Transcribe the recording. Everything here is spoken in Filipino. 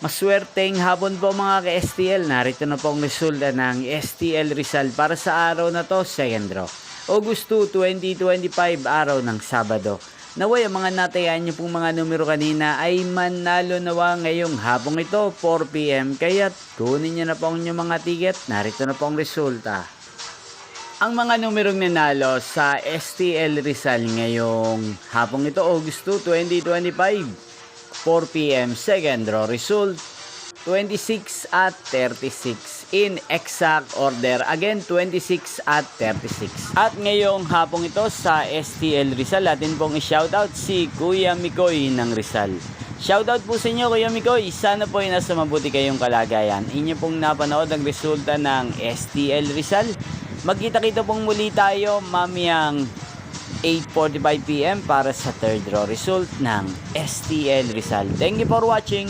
Maswerteng hapon po mga ka-STL. Narito na po ang resulta ng STL Rizal para sa araw na to, second draw. August 2, 2025, araw ng Sabado. Naway ang mga natayaan niyo pong mga numero kanina ay manalo nawa ngayong hapong ito, 4 PM. Kaya kunin niyo na po ang inyong mga ticket. Narito na po ang resulta. Ang mga numerong nanalo sa STL Rizal ngayong hapong ito, August 2, 2025. 4 PM, second draw result, 26 at 36 in exact order. Again, 26 at 36. At ngayong hapong ito sa STL Rizal, atin pong i-shoutout si Kuya Mikoy ng Rizal. Shoutout po sa inyo, Kuya Mikoy. Sana po ay nasa mabuti kayong kalagayan. Inyo pong napanood ang resulta ng STL Rizal. Magkita-kita pong muli tayo mamayang 8:45 PM para sa third draw result ng STL Rizal. Thank you for watching.